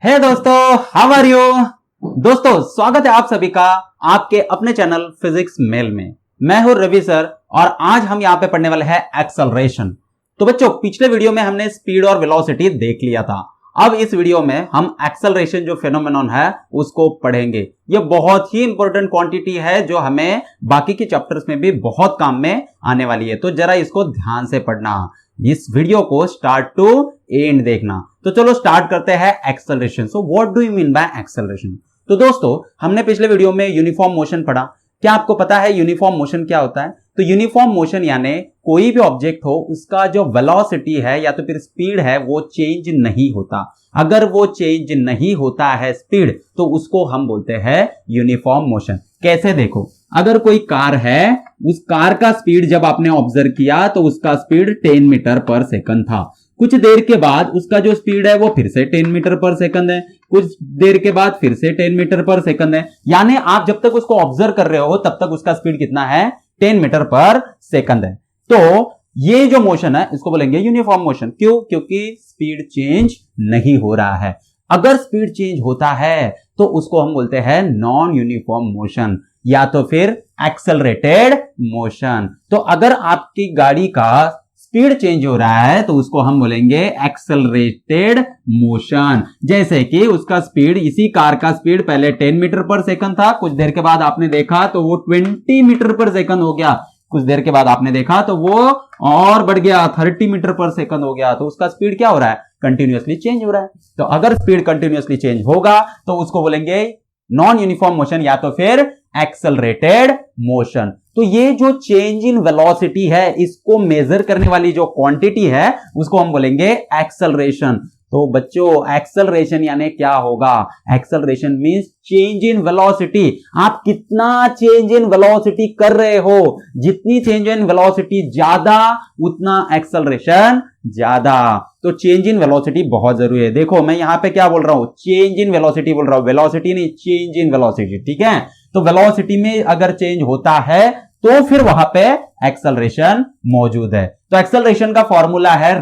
हे दोस्तों, how are you. दोस्तों, स्वागत है आप सभी का आपके अपने चैनल फिजिक्स मेल में। मैं हूं रवि सर और आज हम यहां पे पढ़ने वाले हैं एक्सेलरेशन। तो बच्चों, पिछले वीडियो में हमने स्पीड और वेलोसिटी देख लिया था। अब इस वीडियो में हम एक्सेलरेशन जो फेनोमेनन है उसको पढ़ेंगे। यह बहुत ही इंपॉर्टेंट क्वांटिटी है जो हमें बाकी के चैप्टर्स में भी बहुत काम में आने वाली है, तो जरा इसको ध्यान से पढ़ना, इस वीडियो को स्टार्ट टू एंड देखना। तो चलो स्टार्ट करते हैं acceleration. So what do you mean by acceleration. तो दोस्तों, हमने पिछले वीडियो में यूनिफॉर्म मोशन पढ़ा। क्या आपको पता है यूनिफॉर्म मोशन क्या होता है? तो यूनिफॉर्म मोशन यानी कोई भी ऑब्जेक्ट हो उसका जो वेलोसिटी है या तो फिर स्पीड है वो चेंज नहीं होता। अगर वो चेंज नहीं होता है स्पीड, तो उसको हम बोलते हैं यूनिफॉर्म मोशन। कैसे देखो, अगर कोई कार है, उस कार का स्पीड जब आपने ऑब्जर्व किया तो उसका स्पीड 10 मीटर पर सेकंड था। कुछ देर के बाद उसका जो स्पीड है वो फिर से 10 मीटर पर सेकंड है, कुछ देर के बाद फिर से 10 मीटर पर सेकंड है। यानी आप जब तक उसको ऑब्जर्व कर रहे हो तब तक उसका स्पीड कितना है? 10 मीटर पर सेकंड है। तो ये जो मोशन है इसको बोलेंगे यूनिफॉर्म मोशन। क्यों? क्योंकि स्पीड चेंज नहीं हो रहा है। अगर स्पीड चेंज होता है तो उसको हम बोलते हैं नॉन यूनिफॉर्म मोशन या तो फिर एक्सेलरेटेड मोशन। तो अगर आपकी गाड़ी का स्पीड चेंज हो रहा है तो उसको हम बोलेंगे एक्सेलरेटेड मोशन। जैसे कि उसका स्पीड, इसी कार का स्पीड पहले 10 मीटर पर सेकंड था, कुछ देर के बाद आपने देखा तो वो 20 मीटर पर सेकंड हो गया, कुछ देर के बाद आपने देखा तो वो और बढ़ गया, 30 मीटर पर सेकंड हो गया। तो उसका स्पीड क्या हो रहा है? कंटिन्यूअसली चेंज हो रहा है। तो अगर स्पीड कंटिन्यूअसली चेंज होगा तो उसको बोलेंगे नॉन यूनिफॉर्म मोशन या तो फिर एक्सेलरेटेड मोशन। तो ये जो चेंज इन वेलोसिटी है इसको मेजर करने वाली जो क्वांटिटी है उसको हम बोलेंगे एक्सेलरेशन। तो बच्चों, एक्सेलरेशन यानी क्या होगा? Acceleration means change in velocity. आप कितना चेंज इन वेलोसिटी कर रहे हो, जितनी चेंज इन वेलोसिटी ज्यादा उतना एक्सेलरेशन ज्यादा। तो चेंज इन वेलोसिटी बहुत जरूरी है। देखो, मैं यहां पे क्या बोल रहा हूं? चेंज इन वेलोसिटी बोल रहा हूं, वेलोसिटी नहीं, चेंज इन वेलोसिटी। ठीक है, तो वेलोसिटी में अगर चेंज होता है तो फिर वहां पे एक्सेलरेशन मौजूद है। तो एक्सेलरेशन का फॉर्मूला है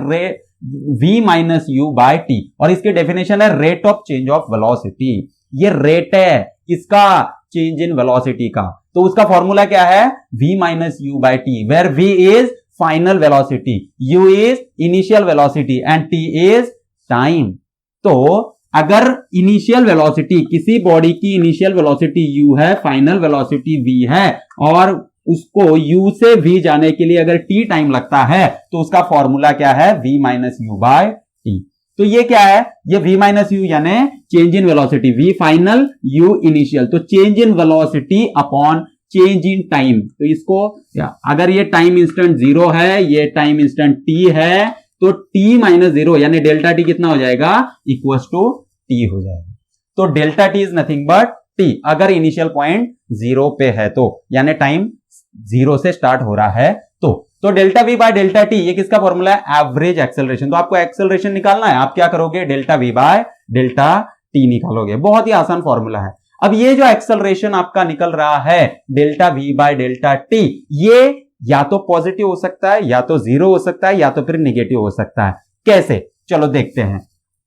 v minus u by t और इसकी डेफिनेशन है rate of change of velocity. ये रेट है किसका? चेंज इन वेलोसिटी का। तो उसका फॉर्मूला क्या है? v minus u by t, where v is final velocity, u is initial velocity and t is time. तो अगर इनिशियल वेलोसिटी, किसी बॉडी की इनिशियल वेलोसिटी u है, फाइनल वेलोसिटी v है और उसको u से v जाने के लिए अगर t टाइम लगता है तो उसका फॉर्मूला क्या है? v minus u by t. तो ये क्या है? ये v माइनस यू यानी change in velocity, v final u initial. तो change in velocity upon change in time. तो इसको, अगर ये टाइम इंस्टेंट 0 है, ये टाइम इंस्टेंट t है, तो t माइनस 0 यानी डेल्टा t कितना हो जाएगा? इक्वल्स टू t हो जाएगा। तो delta t is nothing but t अगर इनिशियल पॉइंट 0 पे है तो, यानी टाइम 0 से स्टार्ट हो रहा है तो delta v by delta t, ये किसका फॉर्मूला है? Average acceleration. तो आपको एक्सेलरेशन निकालना है, आप क्या करोगे? Delta v by delta t निकालोगे। बहुत ही आसान फॉर्मूला है। अब ये जो एक्सेलरेशन आपका निकल रहा है delta v by delta t, ये या तो पॉजिटिव हो सकता है, या तो 0 हो सकता है, या तो फिर निगेटिव हो सकता है। कैसे? चलो देखते हैं।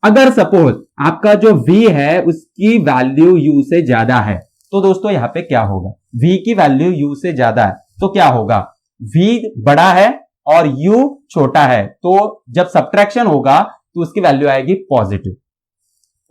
अगर सपोज आपका जो v है उसकी वैल्यू u से ज्यादा है तो दोस्तों यहां पे क्या होगा? v की वैल्यू u से ज्यादा है तो क्या होगा? v बड़ा है और u छोटा है, तो जब सब्ट्रैक्शन होगा तो उसकी वैल्यू आएगी positive.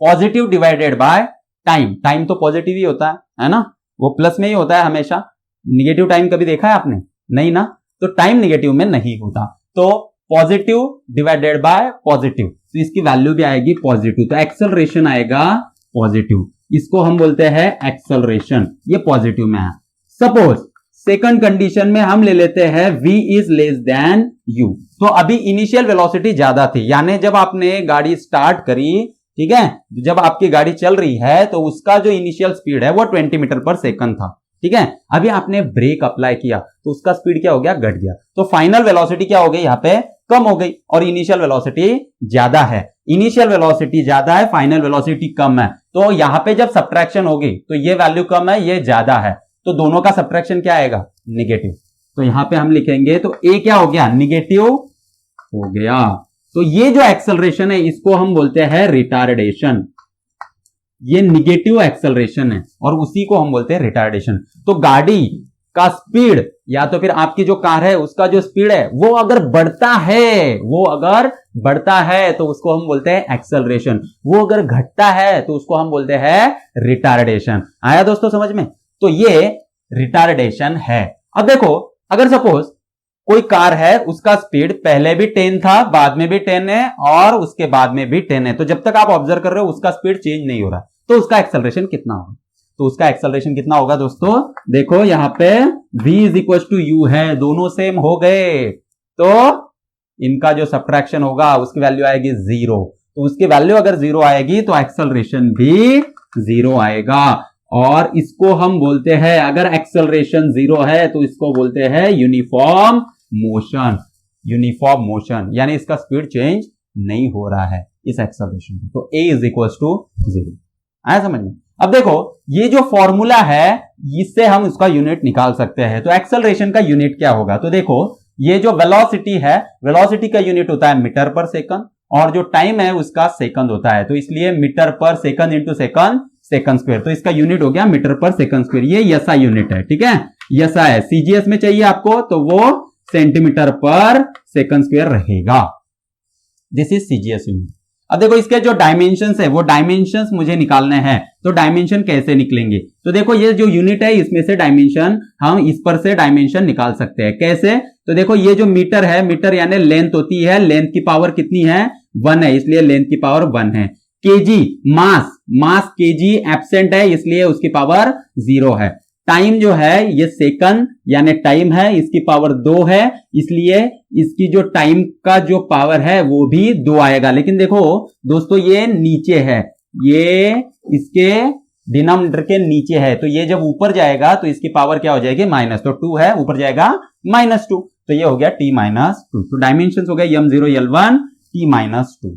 Positive divided by time. Time तो पॉजिटिव ही होता है ना, वो प्लस में ही होता है हमेशा। निगेटिव टाइम कभी देखा है आपने? नहीं ना। तो टाइम निगेटिव में नहीं होता। तो पॉजिटिव डिवाइडेड बाय पॉजिटिव, तो इसकी वैल्यू भी आएगी पॉजिटिव। तो एक्सेलरेशन आएगा पॉजिटिव, इसको हम बोलते हैं एक्सेलरेशन। ये पॉजिटिव में है। सपोज सेकंड कंडीशन में हम ले लेते हैं v is less than u। तो अभी इनिशियल वेलोसिटी ज्यादा थी, यानी जब आपने गाड़ी स्टार्ट करी, ठीक है, जब आपकी गाड़ी चल रही है तो उसका जो इनिशियल स्पीड है वो 20 मीटर पर सेकंड था। ठीक है, अभी आपने ब्रेक अप्लाई किया तो उसका स्पीड क्या हो गया? घट गया। तो फाइनल वेलोसिटी क्या हो गई? यहां पे कम हो गई और इनिशियल वेलोसिटी ज्यादा है। इनिशियल वेलोसिटी ज्यादा है, फाइनल वेलोसिटी कम है, तो यहां पे जब सब्ट्रैक्शन होगी तो ये वैल्यू कम है, ये ज्यादा है, तो दोनों का सब्ट्रैक्शन क्या आएगा? निगेटिव। तो यहां पे हम लिखेंगे तो a क्या हो गया? निगेटिव हो गया। तो ये जो एक्सेलरेशन है इसको हम बोलते हैं रिटार्डेशन। ये निगेटिव एक्सेलरेशन है और उसी को हम बोलते हैं रिटार्डेशन। तो गाड़ी का स्पीड या तो फिर आपकी जो कार है उसका जो स्पीड है वो अगर बढ़ता है तो उसको हम बोलते हैं एक्सेलरेशन, वो अगर घटता है तो उसको हम बोलते हैं रिटार्डेशन। आया दोस्तों समझ में? तो ये रिटार्डेशन है। अब देखो, अगर सपोज कोई कार है, उसका स्पीड पहले भी 10 था, बाद में भी 10 है और उसके बाद में भी 10 है, तो जब तक आप ऑब्जर्व कर रहे हो उसका स्पीड चेंज नहीं हो रहा, तो उसका एक्सेलरेशन कितना होगा? तो उसका एक्सेलरेशन कितना होगा दोस्तों? देखो यहां पे v is equal to u है, दोनों सेम हो गए, तो इनका जो सब्ट्रैक्शन होगा उसकी वैल्यू आएगी 0। तो उसकी वैल्यू अगर 0 आएगी तो एक्सेलरेशन भी 0 आएगा। और इसको हम बोलते हैं, अगर एक्सेलरेशन 0 है तो इसको बोलते हैं यूनिफॉर्म मोशन। यूनिफॉर्म मोशन यानी इसका स्पीड चेंज नहीं हो रहा है इस एक्सेलरेशन में। तो a इज इक्वल टू 0। आया समझ में? अब देखो ये जो फॉर्मूला है इससे हम इसका यूनिट निकाल सकते हैं। तो एक्सेलरेशन का यूनिट क्या होगा? तो देखो ये जो वेलोसिटी है, वेलोसिटी का यूनिट होता है मीटर पर सेकंड और जो टाइम है उसका सेकंड होता है। तो इसलिए metre per second into second, second square, तो इसका यूनिट हो गया मीटर पर सेकंड स्क्वायर। ये एसआई यूनिट है, ठीक है, एसआई है। सीजीएस में चाहिए आपको तो वो सेंटीमीटर पर सेकंड स्क्वायर रहेगा। This is CGS unit. अब देखो इसके जो डायमेंशंस है वो डायमेंशंस मुझे निकालने हैं, तो डायमेंशन कैसे निकलेंगे? तो देखो ये जो यूनिट है इसमें से डायमेंशन, हम इस पर से डायमेंशन निकाल सकते हैं। कैसे? तो देखो ये जो मीटर है, मीटर यानी लेंथ होती है, लेंथ की पावर कितनी है? 1 है, इसलिए लेंथ की पावर 1 है। केजी मास, मास केजी एब्सेंट है इसलिए उसकी पावर 0 है। टाइम जो है ये सेकंड यानी टाइम है, इसकी पावर 2 है, इसलिए इसकी जो टाइम का जो पावर है वो भी 2 आएगा। लेकिन देखो दोस्तों ये नीचे है, ये इसके डिनोमिनेटर के नीचे है, तो ये जब ऊपर जाएगा तो इसकी पावर क्या हो जाएगी? माइनस। तो 2 है, ऊपर जाएगा -2, तो ये हो गया t-2। तो डायमेंशन हो गया m0 l1 t-2।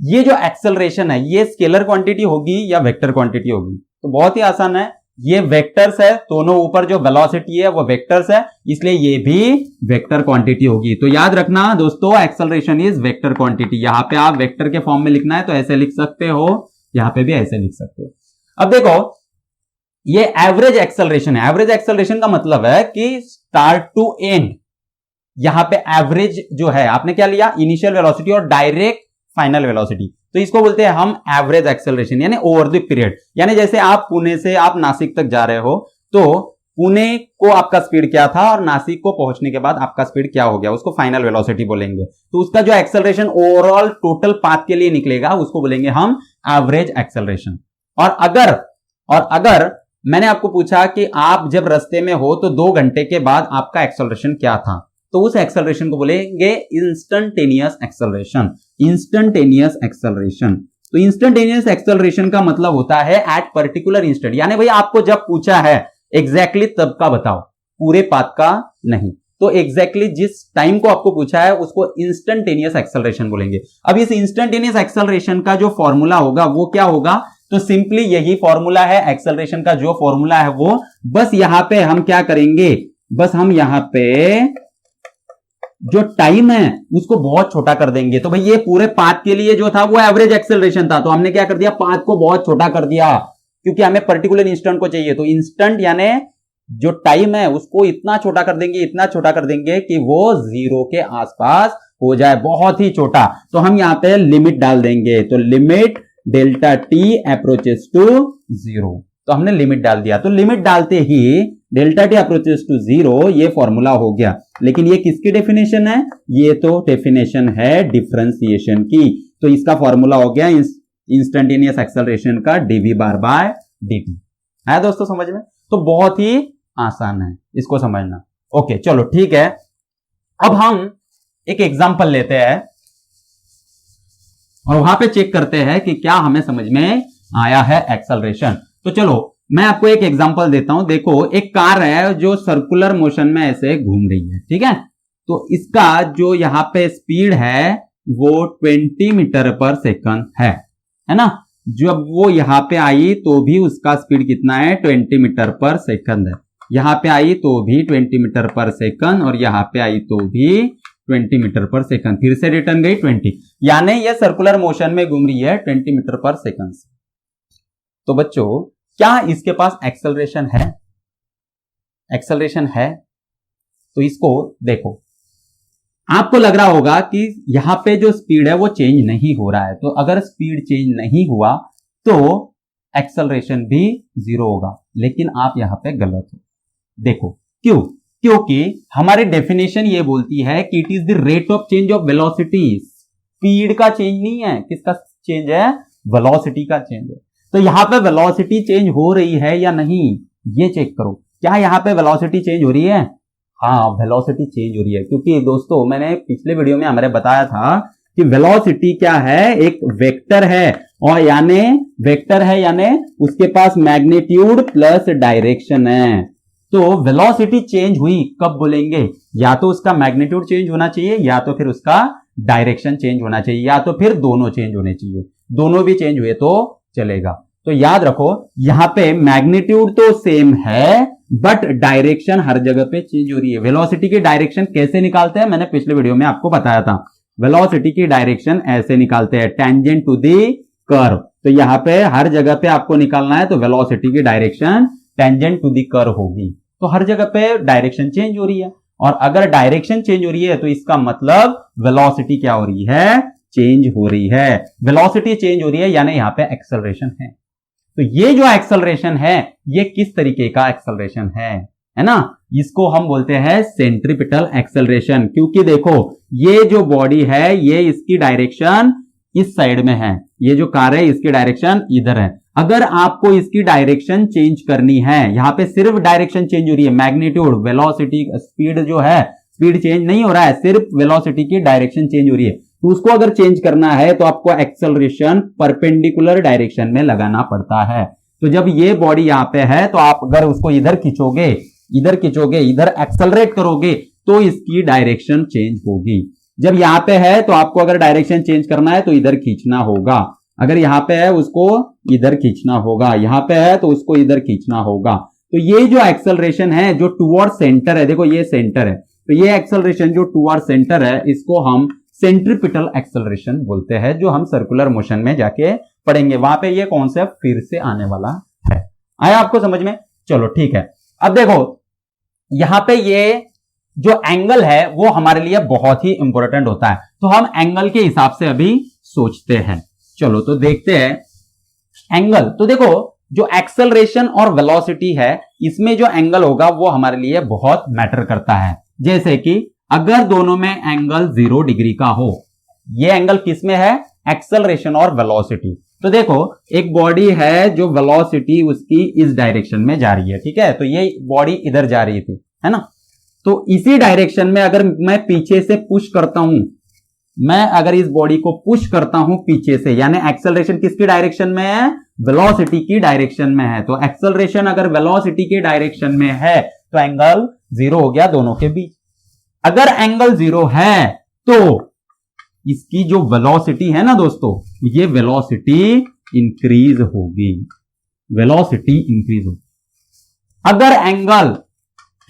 ये जो एक्सेलरेशन है ये स्केलर क्वांटिटी होगी या वेक्टर क्वांटिटी होगी? तो बहुत ही आसान है, ये वेक्टर्स है, दोनों ऊपर जो वेलोसिटी है वो वेक्टर्स है, इसलिए ये भी वेक्टर क्वांटिटी होगी। तो याद रखना दोस्तों एक्सेलरेशन इज वेक्टर क्वांटिटी। यहां पे आप वेक्टर के फॉर्म में लिखना है तो ऐसे लिख सकते हो, यहां पे भी ऐसे लिख सकते हो। अब देखो ये एवरेज एक्सेलरेशन है। एवरेज एक्सेलरेशन का मतलब है कि स्टार्ट टू एंड, यहां पे एवरेज जो है आपने क्या लिया? इनिशियल वेलोसिटी और डायरेक्ट फाइनल वेलोसिटी, तो इसको बोलते हैं हम एवरेज एक्सेलरेशन यानी ओवर द पीरियड। यानी जैसे आप पुणे से आप नासिक तक जा रहे हो, तो पुणे को आपका स्पीड क्या था और नासिक को पहुंचने के बाद आपका स्पीड क्या हो गया, उसको फाइनल वेलोसिटी बोलेंगे। तो उसका जो एक्सेलरेशन ओवरऑल टोटल पाथ के लिए निकलेगा उसको बोलेंगे हम एवरेज एक्सेलरेशन। और अगर मैंने आपको पूछा कि आप जब रास्ते में हो तो 2 घंटे के बाद आपका एक्सेलरेशन क्या था, तो उस एक्सेलरेशन को बोलेंगे इंस्टेंटेनियस एक्सेलरेशन। इंस्टेंटेनियस एक्सेलरेशन, तो इंस्टेंटेनियस एक्सेलरेशन का मतलब होता है एट पर्टिकुलर इंस्टेंट, यानी भाई आपको जब पूछा है एग्जैक्टली तब का बताओ, पूरे पाथ का नहीं। तो एग्जैक्टली जिस टाइम को आपको पूछा है उसको इंस्टेंटेनियस एक्सेलरेशन बोलेंगे। अब इस इंस्टेंटेनियस एक्सेलरेशन का जो फॉर्मूला होगा वो क्या होगा? तो सिंपली यही फॉर्मूला है एक्सेलरेशन का, जो फॉर्मूला है वो बस यहां पे हम क्या करेंगे, बस हम यहां पे जो टाइम है उसको बहुत छोटा कर देंगे। तो भाई ये पूरे पाथ के लिए जो था वो एवरेज एक्सेलरेशन था, तो हमने क्या कर दिया? पाथ को बहुत छोटा कर दिया, क्योंकि हमें पर्टिकुलर इंस्टेंट को चाहिए। तो इंस्टेंट यानी जो टाइम है उसको इतना छोटा कर देंगे, इतना छोटा कर देंगे कि वो 0 के आसपास हो जाए, बहुत ही छोटा। तो हम यहां पे लिमिट डाल देंगे, तो limit delta t approaches to 0, तो हमने लिमिट डाल दिया। तो लिमिट डालते ही डेल्टा टी अप्रोचेस टू 0 ये फॉर्मूला हो गया। लेकिन ये किसकी डेफिनेशन है? ये तो डेफिनेशन है डिफरेंशिएशन की। तो इसका फॉर्मूला हो गया इंस्टेंटेनियस एक्सेलरेशन का dv बार बाय dt। है दोस्तों समझ में? तो बहुत ही आसान है इसको समझना। ओके चलो ठीक है, अब हम एक एग्जांपल लेते हैं और वहां पे चेक करते हैं कि क्या हमें समझ में आया है एक्सेलरेशन। तो चलो मैं आपको एक एग्जांपल देता हूं। देखो एक कार है जो सर्कुलर मोशन में ऐसे घूम रही है, ठीक है। तो इसका जो यहां पे स्पीड है वो 20 मीटर पर सेकंड है ना। जब वो यहां पे आई तो भी उसका स्पीड कितना है? 20 मीटर पर सेकंड है। यहां पे आई तो भी 20 मीटर पर सेकंड और यहां पे आई तो भी 20 मीटर पर सेकंड, फिर से रिटर्न गई 20, यानी ये सर्कुलर मोशन में घूम रही है 20 मीटर पर सेकंड। तो बच्चों क्या इसके पास एक्सेलरेशन है? एक्सेलरेशन है तो इसको देखो, आपको लग रहा होगा कि यहां पे जो स्पीड है वो चेंज नहीं हो रहा है, तो अगर स्पीड चेंज नहीं हुआ तो एक्सेलरेशन भी 0 होगा, लेकिन आप यहां पे गलत हो। देखो क्यों? क्योंकि हमारी डेफिनेशन ये बोलती है कि it is the rate of change of velocity. Speed का चेंज नहीं है, किसका चेंज है? वेलोसिटी का चेंज है। तो यहां पे वेलोसिटी चेंज हो रही है या नहीं, ये चेक करो। क्या यहां पे वेलोसिटी चेंज हो रही है? हाँ, वेलोसिटी चेंज हो रही है, क्योंकि दोस्तों मैंने पिछले वीडियो में हमारे बताया था कि वेलोसिटी क्या है? एक वेक्टर है, और यानी उसके पास मैग्नीट्यूड प्लस डायरेक्शन है। तो वेलोसिटी चेंज हुई कब बोलेंगे? या तो उसका मैग्नीट्यूड चेंज होना चाहिए, या तो फिर उसका डायरेक्शन चेंज होना चाहिए, या तो फिर दोनों चेंज होने चाहिए। दोनों भी चेंज हुए तो चलेगा। तो याद रखो, यहां पे मैग्नीट्यूड तो सेम है बट डायरेक्शन हर जगह पे चेंज हो रही है। वेलोसिटी की डायरेक्शन कैसे निकालते हैं? मैंने पिछले वीडियो में आपको बताया था। वेलोसिटी की डायरेक्शन ऐसे निकालते हैं, टेंजेंट टू दी कर्व। तो यहां पे हर जगह पे आपको निकालना है, तो वेलोसिटी की direction tangent to the curve होगी। तो हर जगह पे डायरेक्शन चेंज हो रही है, और अगर डायरेक्शन चेंज हो रही है तो इसका मतलब वेलोसिटी क्या हो रही है? चेंज हो रही है। वेलोसिटी चेंज हो रही है यानी यहां पे एक्सेलरेशन है। तो ये जो एक्सेलरेशन है ये किस तरीके का एक्सेलरेशन है ना? इसको हम बोलते हैं सेंट्रीपिटल एक्सेलरेशन। क्योंकि देखो ये जो बॉडी है ये इसकी डायरेक्शन इस साइड में है, ये जो कार है इसकी डायरेक्शन इधर है। अगर आपको इसकी डायरेक्शन चेंज करनी है, यहां पे सिर्फ डायरेक्शन चेंज हो रही है, मैग्नीट्यूड, वेलोसिटी, स्पीड जो है, स्पीड चेंज नहीं हो रहा है, सिर्फ वेलोसिटी की डायरेक्शन चेंज हो रही है। तो उसको अगर चेंज करना है तो आपको एक्सेलरेशन परपेंडिकुलर डायरेक्शन में लगाना पड़ता है। तो जब ये बॉडी यहां पे है तो आप अगर उसको इधर खींचोगे, इधर एक्सेलरेट करोगे तो इसकी डायरेक्शन चेंज होगी। जब यहां पे है तो आपको अगर डायरेक्शन चेंज करना है तो इधर खींचना होगा, अगर यहां पे है उसको इधर खींचना होगा, यहां पे है तो उसको इधर खींचना होगा। तो ये जो एक्सेलरेशन है जो टुवर्ड सेंटर है, देखो ये सेंटर है, तो ये एक्सेलरेशन जो टुवर्ड सेंटर है इसको हम सेंट्रीपिटल एक्सेलरेशन बोलते हैं, जो हम सर्कुलर मोशन में जाके पढ़ेंगे, वहां पे ये कॉन्सेप्ट फिर से आने वाला है। आया आपको समझ में? चलो ठीक है। अब देखो यहां पे ये जो एंगल है वो हमारे लिए बहुत ही इंपॉर्टेंट होता है, तो हम एंगल के हिसाब से अभी सोचते हैं। चलो तो देखते हैं एंगल। तो देखो जो एक्सेलरेशन और वेलोसिटी है इसमें जो एंगल होगा वो हमारे लिए बहुत मैटर करता है। जैसे कि अगर दोनों में एंगल 0 डिग्री का हो, ये एंगल किस में है? एक्सेलरेशन और वेलोसिटी। तो देखो एक बॉडी है जो वेलोसिटी उसकी इस डायरेक्शन में जा रही है, ठीक है, तो ये बॉडी इधर जा रही थी, है ना? तो इसी डायरेक्शन में अगर मैं पीछे से पुश करता हूं, मैं अगर इस बॉडी को पुश करता हूं पीछे से, यानी एक्सेलरेशन किसकी डायरेक्शन में है? वेलोसिटी की डायरेक्शन में है। तो एक्सेलरेशन अगर वेलोसिटी की डायरेक्शन में है तो एंगल 0 हो गया दोनों के बीच। अगर एंगल 0 है तो इसकी जो वेलोसिटी है ना दोस्तों, ये वेलोसिटी इंक्रीज होगी, अगर एंगल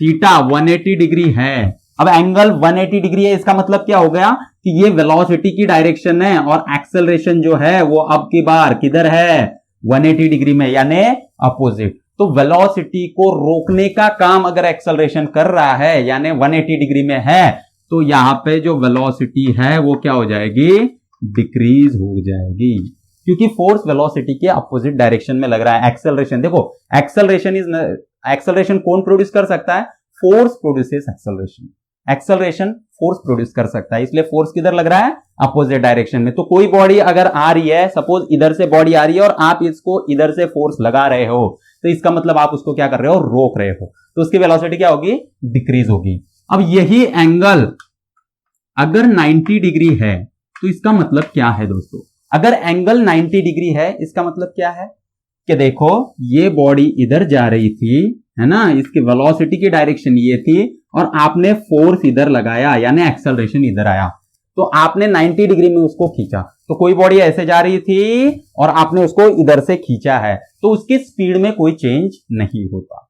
थीटा 180 डिग्री है, अब एंगल 180 डिग्री है, इसका मतलब क्या हो गया कि ये वेलोसिटी की डायरेक्शन है और एक्सेलरेशन जो है वो अब की बार किधर है? 180 डिग्री में, यानी अपोजिट। तो वेलोसिटी को रोकने का काम अगर एक्सेलरेशन कर रहा है यानी 180 डिग्री में है, तो यहां पे जो वेलोसिटी है वो क्या हो जाएगी? डिक्रीज हो जाएगी, क्योंकि फोर्स वेलोसिटी के अपोजिट डायरेक्शन में लग रहा है। एक्सेलरेशन देखो, एक्सेलरेशन कौन प्रोड्यूस कर सकता है? Force produces acceleration. Acceleration force produce कर सकता है, इसलिए फोर्स किधर लग रहा है? अपोजिट डायरेक्शन में। तो कोई बॉडी अगर आ रही है, सपोज इधर से बॉडी आ रही है और आप इसको इधर से फोर्स लगा रहे हो, तो इसका मतलब आप उसको क्या कर रहे हो? रोक रहे हो, तो उसकी वेलोसिटी क्या होगी? डिक्रीज होगी। अब यही एंगल अगर 90 डिग्री है तो इसका मतलब क्या है दोस्तों? अगर एंगल 90 डिग्री है इसका मतलब क्या है कि देखो ये बॉडी इधर जा रही थी, है ना, इसकी वेलोसिटी की डायरेक्शन ये थी और आपने फोर्स इधर लगाया यानी एक्सेलरेशन इधर आया, तो आपने 90 डिग्री में उसको खींचा। तो कोई बॉडी ऐसे जा रही थी और आपने उसको इधर से खींचा है, तो उसकी स्पीड में कोई चेंज नहीं होता,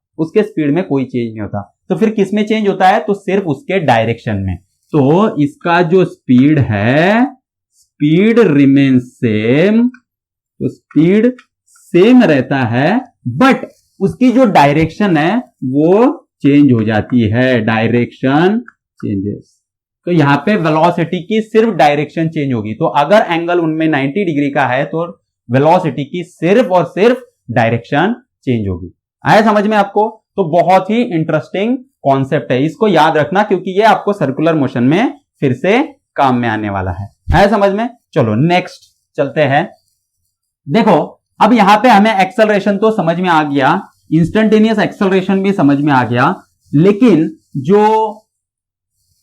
तो फिर किस में चेंज होता है? तो सिर्फ उसके डायरेक्शन में। तो इसका जो स्पीड है, स्पीड रिमेन सेम, तो स्पीड सेम रहता है, बट उसकी जो डायरेक्शन है वो चेंज हो जाती है, डायरेक्शन चेंजेस। तो यहां पे वेलोसिटी की सिर्फ डायरेक्शन चेंज होगी। तो अगर एंगल उनमें 90 डिग्री का है तो वेलोसिटी की सिर्फ और सिर्फ डायरेक्शन चेंज होगी। आया समझ में आपको? तो बहुत ही इंटरेस्टिंग कॉन्सेप्ट है, इसको याद रखना क्योंकि ये आपको सर्कुलर मोशन में फिर से काम में आने वाला है। आया समझ में? चलो नेक्स्ट चलते हैं। देखो अब यहां पे हमें एक्सेलरेशन तो समझ में आ गया, इंस्टेंटेनियस एक्सेलरेशन भी समझ में आ गया, लेकिन जो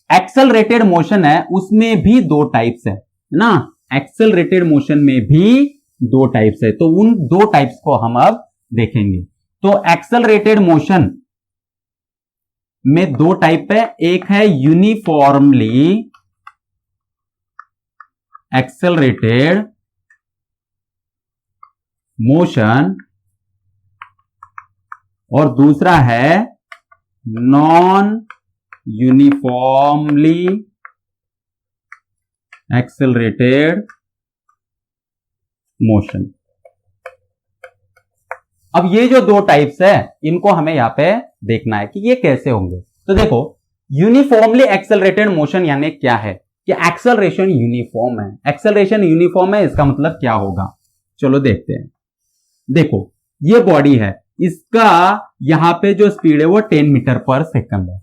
एक्सेलरेटेड मोशन है उसमें भी दो टाइप्स है ना। एक्सेलरेटेड मोशन में भी दो टाइप्स है, तो उन दो टाइप्स को हम अब देखेंगे। तो एक्सेलरेटेड मोशन में दो टाइप है, एक है यूनिफॉर्मली एक्सेलरेटेड मोशन और दूसरा है नॉन यूनिफॉर्मली एक्सेलरेटेड मोशन। अब ये जो दो टाइप्स है इनको हमें यहां पे देखना है कि ये कैसे होंगे। तो देखो यूनिफॉर्मली एक्सेलरेटेड मोशन यानी क्या है कि एक्सेलरेशन यूनिफॉर्म है। एक्सेलरेशन यूनिफॉर्म है इसका मतलब क्या होगा, चलो देखते हैं। देखो ये बॉडी है, इसका यहां पे जो स्पीड है वो 10 मीटर पर सेकंड है।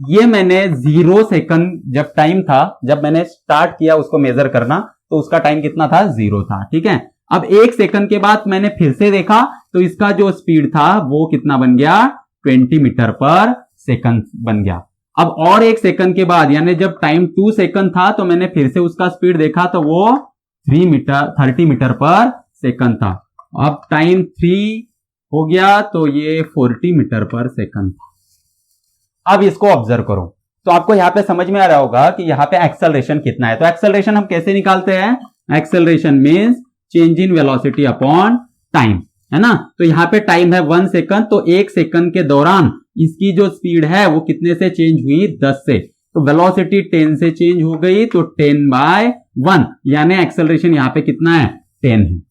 ये मैंने 0 सेकंड जब टाइम था, जब मैंने स्टार्ट किया उसको मेजर करना, तो उसका टाइम कितना था, 0 था। ठीक है, अब 1 सेकंड के बाद मैंने फिर से देखा तो इसका जो स्पीड था वो कितना बन गया, 20 मीटर पर सेकंड बन गया। अब और 1 सेकंड के बाद यानी जब टाइम 2 सेकंड था तो मैंने फिर से उसका स्पीड देखा तो वो 30 मीटर पर सेकंड था। अब टाइम 3 हो गया तो ये 40 मीटर पर सेकंड था। अब इसको ऑब्जर्व करो तो आपको यहां पे समझ में आ रहा होगा कि यहां पे एक्सेलरेशन कितना है। तो एक्सेलरेशन हम कैसे निकालते हैं, acceleration means change in velocity upon time, है ना। तो यहां पे टाइम है 1 सेकंड, तो 1 सेकंड के दौरान इसकी जो स्पीड है वो कितने से चेंज हुई, 10 से। तो वेलोसिटी 10 से चेंज हो गई तो 10/1 यानी एक्सेलरेशन यहां पे कितना है, 10 है।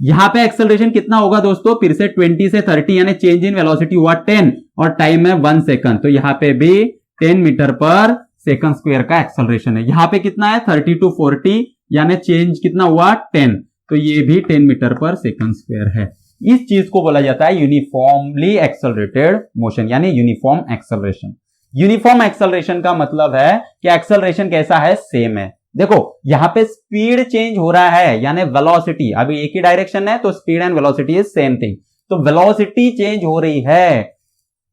यहां पे एक्सेलरेशन कितना होगा दोस्तों, फिर से 20 से 30 यानी चेंज इन वेलोसिटी हुआ 10 और टाइम है 1 सेकंड, तो यहां पे भी 10 मीटर पर सेकंड स्क्वायर का एक्सेलरेशन है। यहां पे कितना है 30 to 40 यानी चेंज कितना हुआ 10, तो ये भी 10 मीटर पर सेकंड स्क्वायर है। इस चीज को बोला जाता है यूनिफॉर्मली एक्सेलरेटेड मोशन यानी यूनिफॉर्म एक्सेलरेशन। यूनिफॉर्म एक्सेलरेशन का मतलब है कि एक्सेलरेशन कैसा है, सेम है। देखो यहां पे स्पीड चेंज हो रहा है यानी वेलोसिटी, अभी एक ही डायरेक्शन है तो speed and velocity is same thing. तो वेलोसिटी चेंज हो रही है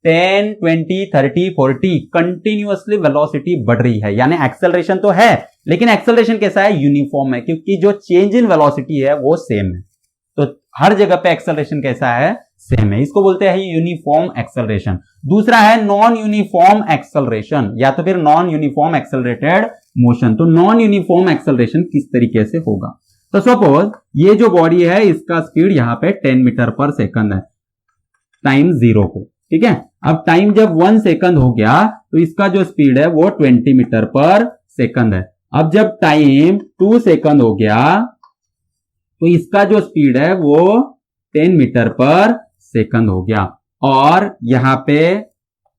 10, 20, 30, 40 कंटिन्यूअसली वेलोसिटी बढ़ रही है, यानी एक्सेलरेशन तो है लेकिन एक्सेलरेशन कैसा है, यूनिफॉर्म है, क्योंकि जो चेंज इन वेलोसिटी है वो सेम है। तो हर जगह पे एक्सेलरेशन कैसा है, सेम है। इसको बोलते हैं यूनिफॉर्म एक्सेलरेशन। दूसरा है नॉन यूनिफॉर्म एक्सेलरेशन या तो फिर नॉन यूनिफॉर्म एक्सेलरेटेड मोशन। तो नॉन यूनिफॉर्म एक्सेलरेशन किस तरीके से होगा, तो सपोज ये जो बॉडी है इसका स्पीड यहां पे 10 मीटर पर सेकंड है टाइम 0 को, ठीक है। अब टाइम जब 1 सेकंड हो गया तो इसका जो स्पीड है वो 20 मीटर पर सेकंड है। अब जब टाइम 2 सेकंड हो गया तो इसका जो स्पीड है वो 10 मीटर पर सेकंड हो गया। और यहां पे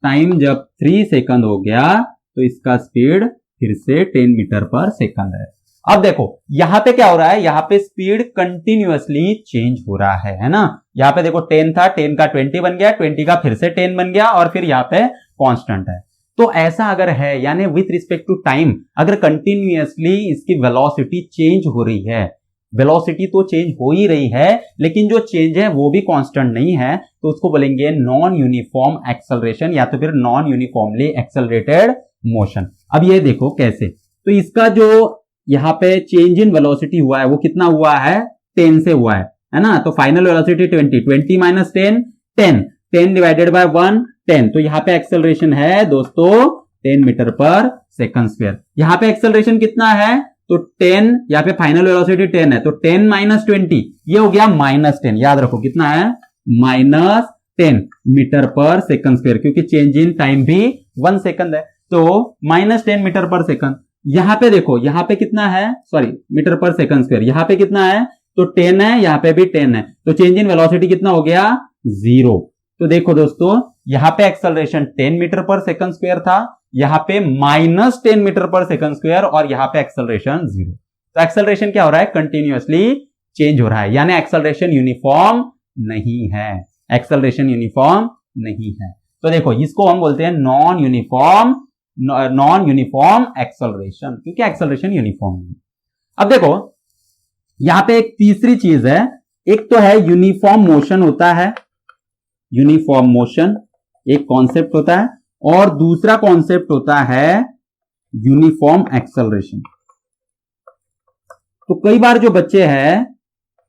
टाइम जब 3 सेकंड हो गया तो इसका स्पीड फिर से 10 मीटर पर सेकंड है। अब देखो यहां पे क्या हो रहा है, यहां पे स्पीड कंटिन्यूअसली चेंज हो रहा है ना। यहां पे देखो 10 था, 10 का 20 बन गया, 20 का फिर से 10 बन गया और फिर यहां पे कांस्टेंट है। तो ऐसा अगर है यानी विथ रिस्पेक्ट टू टाइम अगर कंटिन्यूअसली इसकी वेलोसिटी चेंज हो रही है, वेलोसिटी तो चेंज हो ही रही है लेकिन जो चेंज है वो भी कांस्टेंट नहीं है, तो उसको बोलेंगे नॉन यूनिफॉर्म एक्सेलरेशन या तो फिर नॉन यूनिफॉर्मली एक्सेलरेटेड मोशन। अब ये देखो कैसे, तो इसका जो यहां पे चेंज इन वेलोसिटी हुआ है वो कितना हुआ है, 10 से हुआ है ना। तो final velocity 20 minus 10 10 10 divided by 1 10, तो यहां पे एक्सेलरेशन है दोस्तों 10 मीटर पर सेकंड स्क्वायर। यहां पे एक्सेलरेशन कितना है, तो 10, यहाँ पे फाइनल वेलोसिटी 10 है तो 10 माइनस 20 ये हो गया -10। याद रखो कितना है, -10 मीटर पर सेकंड स्क्वायर, क्योंकि चेंज इन टाइम भी 1 सेकंड है तो -10 मीटर पर सेकंड। यहां पे देखो यहां पे कितना है, sorry metre per second square, यहां पे कितना है तो 10 है, यहां पे भी 10 है, तो चेंज इन वेलोसिटी कितना हो गया? 0। तो देखो दोस्तों, यहां पे acceleration 10 metre per second square था, यहां पे -10 मीटर पर सेकंड स्क्वायर, और यहां पे एक्सेलरेशन 0। तो एक्सेलरेशन क्या हो रहा है? कंटिन्यूअसली चेंज हो रहा है, यानी एक्सेलरेशन यूनिफॉर्म नहीं है, एक्सेलरेशन यूनिफॉर्म नहीं है। तो देखो, इसको हम बोलते हैं नॉन यूनिफॉर्म एक्सेलरेशन, क्योंकि एक्सेलरेशन यूनिफॉर्म नहीं। अब देखो, यहां पे एक तीसरी चीज है, एक तो है यूनिफॉर्म मोशन होता है, यूनिफॉर्म मोशन एक कॉन्सेप्ट होता है, और दूसरा कॉन्सेप्ट होता है यूनिफॉर्म एक्सेलरेशन। तो कई बार जो बच्चे हैं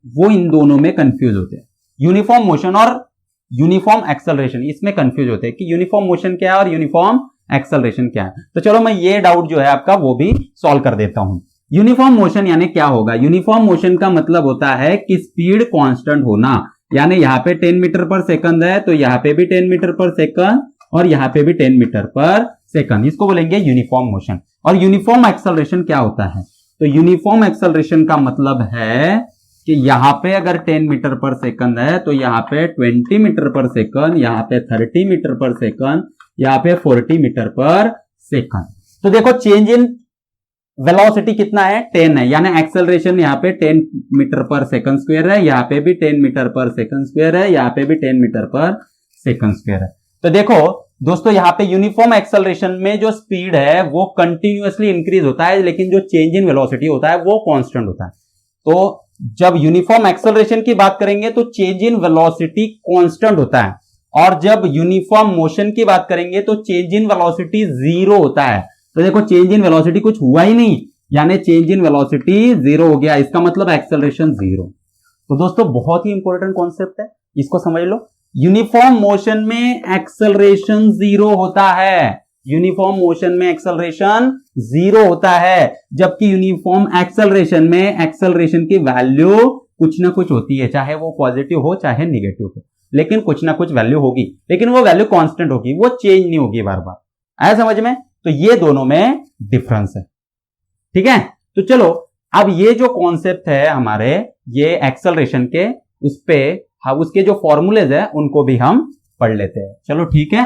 वो इन दोनों में कंफ्यूज होते हैं, यूनिफॉर्म मोशन और यूनिफॉर्म एक्सेलरेशन, इसमें कंफ्यूज होते हैं कि यूनिफॉर्म मोशन क्या है और यूनिफॉर्म एक्सेलरेशन क्या है। तो चलो मैं ये डाउट जो है आपका वो भी सॉल्व कर देता हूं। यूनिफॉर्म मोशन यानी क्या होगा? यूनिफॉर्म मोशन का मतलब होता है कि स्पीड कांस्टेंट होना, यानी यहां पे 10 मीटर पर सेकंड है, तो यहां पे भी 10 मीटर पर सेकंड, और यहां पे भी 10 मीटर पर सेकंड, इसको बोलेंगे यूनिफॉर्म मोशन। और यूनिफॉर्म एक्सेलरेशन क्या होता है? तो यूनिफॉर्म एक्सेलरेशन का मतलब है कि यहां पे अगर 10 मीटर पर सेकंड है, तो यहां पे 20 मीटर पर सेकंड, यहां पे 30 मीटर पर सेकंड, यहां पे 40 मीटर पर सेकंड। तो देखो, चेंज इन वेलोसिटी कितना है? 10 है, यानी एक्सेलरेशन यहां पे 10 मीटर पर सेकंड स्क्वायर है, यहां पे भी 10 मीटर पर सेकंड स्क्वायर है, यहां पे भी 10 मीटर पर सेकंड स्क्वायर है। तो देखो दोस्तों, यहां पे यूनिफॉर्म एक्सेलरेशन में जो स्पीड है वो कंटिन्यूअसली इंक्रीज होता है, लेकिन जो चेंज इन वेलोसिटी होता है वो कांस्टेंट होता है। तो जब यूनिफॉर्म एक्सेलरेशन की बात करेंगे तो चेंज इन वेलोसिटी कांस्टेंट होता है, और जब यूनिफॉर्म मोशन की बात करेंगे तो चेंज इन वेलोसिटी 0 होता है। तो देखो, चेंज इन वेलोसिटी कुछ हुआ ही नहीं, यानी चेंज इन वेलोसिटी 0 हो गया, इसका मतलब एक्सेलरेशन 0। तो दोस्तों, बहुत ही इंपॉर्टेंट कॉन्सेप्ट है, इसको समझ लो। यूनिफॉर्म मोशन में एक्सेलरेशन 0 होता है, यूनिफॉर्म मोशन में एक्सेलरेशन 0 होता है, जबकि यूनिफॉर्म एक्सेलरेशन में एक्सेलरेशन की वैल्यू कुछ ना कुछ होती है, चाहे वो पॉजिटिव हो चाहे निगेटिव हो, लेकिन कुछ ना कुछ वैल्यू होगी, लेकिन वो वैल्यू कांस्टेंट होगी, वो चेंज नहीं होगी बार बार। आया समझ में? तो ये दोनों में डिफरेंस है, ठीक है। तो चलो, अब ये जो कॉन्सेप्ट है हमारे, ये एक्सेलरेशन के, उस पे उसके जो फॉर्मूलेज है उनको भी हम पढ़ लेते हैं। चलो ठीक है,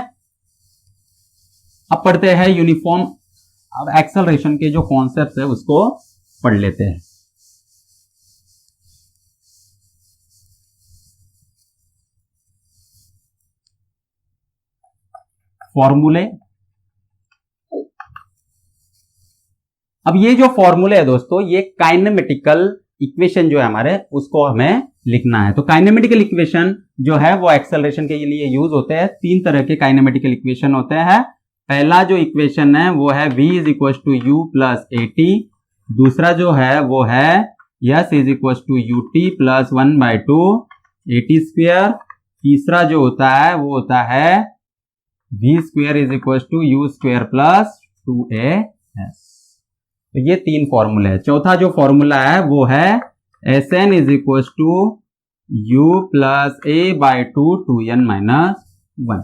अब पढ़ते हैं यूनिफॉर्म, अब एक्सेलरेशन के जो कॉन्सेप्ट है उसको पढ़ लेते हैं। फॉर्मूले, अब ये जो फॉर्मूले है दोस्तों, ये काइनेमेटिकल इक्वेशन जो है हमारे, उसको हमें लिखना है। तो काइनेमेटिकल इक्वेशन जो है वो एक्सेलरेशन के लिए यूज होते हैं। 3 तरह के काइनेमेटिकल इक्वेशन होते हैं। पहला जो इक्वेशन है वो है v is equal to u plus a t, दूसरा जो है वो है s is equal to u t plus 1/2 a t square, तीसरा जो होता है वो होता है v square is equal to u square plus 2as। तो ये 3 फॉर्मूला है। चौथा जो फॉर्मूला है वो है Sn is equal to u plus a/2 2n - 1।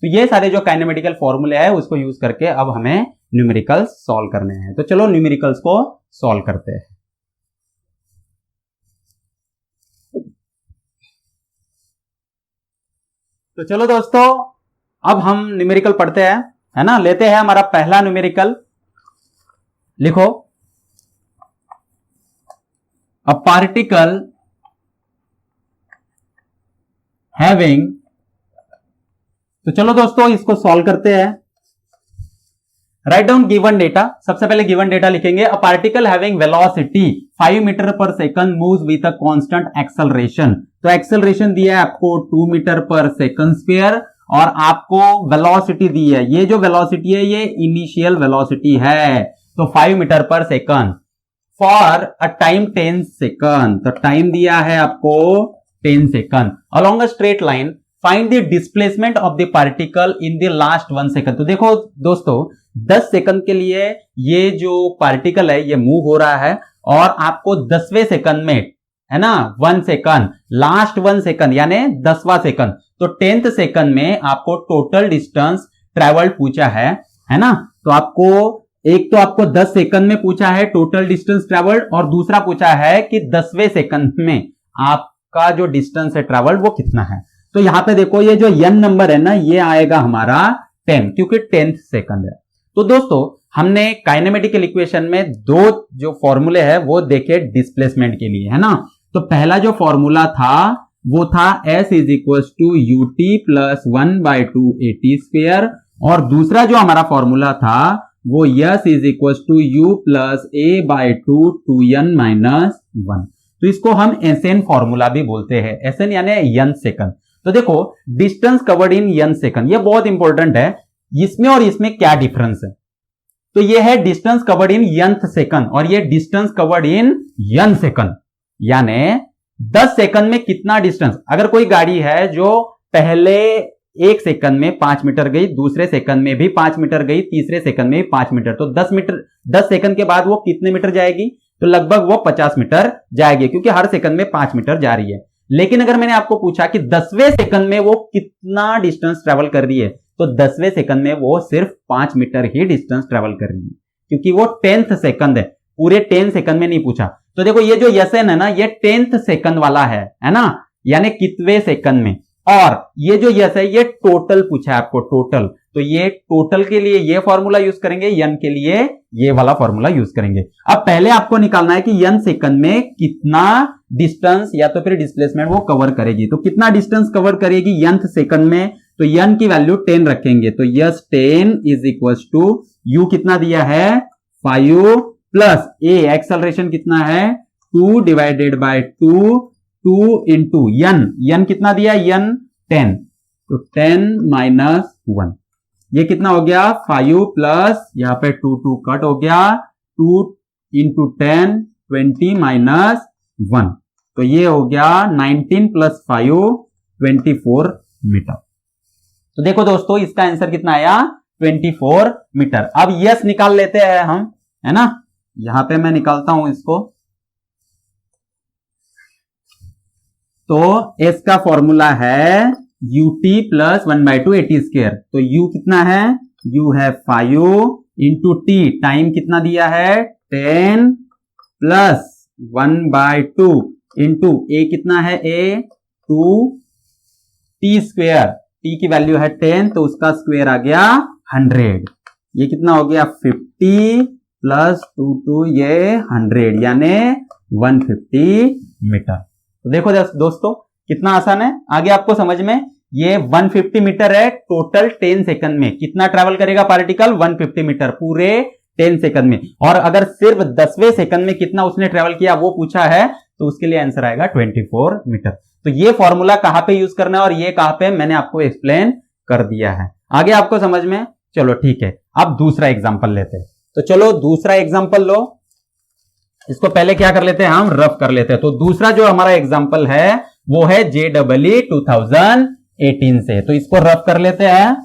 तो ये सारे जो काइनेमेटिकल फॉर्मूले है उसको यूज करके अब हमें न्यूमेरिकल्स सॉल्व करने हैं। तो चलो न्यूमेरिकल्स को सॉल्व करते हैं। तो चलो दोस्तों, अब हम न्यूमेरिकल पढ़ते हैं, है ना। लेते हैं हमारा पहला न्यूमेरिकल, लिखो, अ पार्टिकल हैविंग, तो चलो दोस्तों इसको सॉल्व करते हैं। राइट डाउन गिवन डेटा, सबसे पहले गिवन डेटा लिखेंगे। A particle having velocity 5 meter per second moves with a constant acceleration. तो एक्सेलरेशन दिया है आपको 2 मीटर पर सेकंड स्क्वायर, और आपको वेलोसिटी दी है, ये जो वेलोसिटी है ये इनिशियल वेलोसिटी है, तो 5 meter per second for a time 10 second. तो टाइम दिया है आपको 10 second along a straight line, find the displacement of the particle in the last 1 second. तो देखो दोस्तों, 10 सेकंड के लिए ये जो पार्टिकल है ये मूव हो रहा है, और आपको 10वें सेकंड में, है ना, 1 सेकंड, लास्ट 1 सेकंड यानी 10वां सेकंड, तो 10th सेकंड में आपको टोटल डिस्टेंस ट्रेवल्ड पूछा है ना। तो आपको एक तो आपको 10 सेकंड में पूछा है टोटल डिस्टेंस ट्रेवल्ड, और दूसरा पूछा है कि 10वें सेकंड में आपका जो डिस्टेंस है ट्रेवल्ड वो कितना है। तो यहां पे देखो ये जो n नंबर है ना, ये आएगा हमारा 10, क्योंकि 10th सेकंड है। तो दोस्तों हमने काइनेमेटिकल इक्वेशन में दो जो फॉर्मूले है वो देखे डिस्प्लेसमेंट के लिए, है ना। तो पहला जो फॉर्मूला था वो था s is equal to u t plus 1/2 AT square, और दूसरा जो हमारा फॉर्मूला था वो s is equal to u plus a/2 2n minus 1। तो इसको हम SN फॉर्मूला भी बोलते हैं, SN यानी n सेकंड। तो देखो distance covered in n second, ये बहुत इंपॉर्टेंट है। इसमें और इसमें क्या डिफरेंस है? तो ये है distance covered in nth second, और ये distance covered in n second, यानी 10 सेकंड में कितना डिस्टेंस। अगर कोई गाड़ी है जो पहले 1 सेकंड में 5 मीटर गई, दूसरे सेकंड में भी 5 मीटर गई, तीसरे सेकंड में भी 5 मीटर, तो 10 सेकंड के बाद वो कितने मीटर जाएगी? तो लगभग वो 50 मीटर जाएगी, क्योंकि हर सेकंड में 5 मीटर जा रही है। लेकिन अगर मैंने आपको पूछा कि 10वें सेकंड में वो कितना डिस्टेंस ट्रेवल कर रही है, तो 10वें सेकंड में वो सिर्फ 5 मीटर ही डिस्टेंस ट्रेवल कर रही है, क्योंकि वो 10th सेकंड है, पूरे 10 सेकंड में नहीं पूछा। तो देखो ये जो SN है ना, ये 10th सेकंड वाला है ना, यानी कितने सेकंड में। और ये जो यस है ये टोटल पूछा है आपको, टोटल। तो ये टोटल के लिए ये फॉर्मूला यूज करेंगे, n के लिए ये वाला फॉर्मूला यूज करेंगे। अब पहले आपको निकालना है कि n सेकंड में कितना डिस्टेंस या तो फिर डिस्प्लेसमेंट वो कवर करेगी। तो कितना डिस्टेंस कवर करेगी nth सेकंड में? तो n की वैल्यू 10 रखेंगे, तो s 10 is equal to u कितना दिया है 5 प्लस a एक्सेलरेशन कितना है 2 डिवाइडेड बाय 2 इंटू n कितना दिया n 10, तो 10 माइनस 1 ये कितना हो गया 5 प्लस यहां पे 2 कट हो गया 2 इंटू 10 20 माइनस 1, तो ये हो गया 19 प्लस 5 24 मीटर। तो देखो दोस्तों इसका आंसर कितना आया 24 मीटर। अब यस निकाल लेते हैं हम, है ना। यहां पे मैं निकालता हूं इसको। तो एस का फॉर्मूला है ut प्लस 1/2 AT स्क्वायर। तो u कितना है, u है 5 इंटू t, टाइम कितना दिया है 10 प्लस 1/2 इंटू a कितना है a 2 t स्क्वायर, t की वैल्यू है 10 तो उसका स्क्वायर आ गया 100। ये कितना हो गया 50 प्लस 2 ये 100 यानी 150 मीटर। तो देखो दोस्तों कितना आसान है, आगे आपको समझ में। ये 150 मीटर है टोटल 10 सेकंड में कितना ट्रैवल करेगा पार्टिकल 150 मीटर पूरे 10 सेकंड में। और अगर सिर्फ 10वें सेकंड में कितना उसने ट्रैवल किया वो पूछा है तो उसके लिए आंसर आएगा 24 मीटर। तो ये फॉर्मूला कहां पे यूज करना है और ये कहां पे मैंने आपको एक्सप्लेन कर दिया है, आगे आपको समझ में। चलो ठीक है, अब दूसरा एग्जांपल लेते हैं। तो चलो दूसरा एग्जांपल लो, इसको पहले क्या कर लेते हैं हम रफ कर लेते हैं। तो दूसरा जो हमारा एग्जांपल है वो है JEE 2018 से, तो इसको रफ कर लेते हैं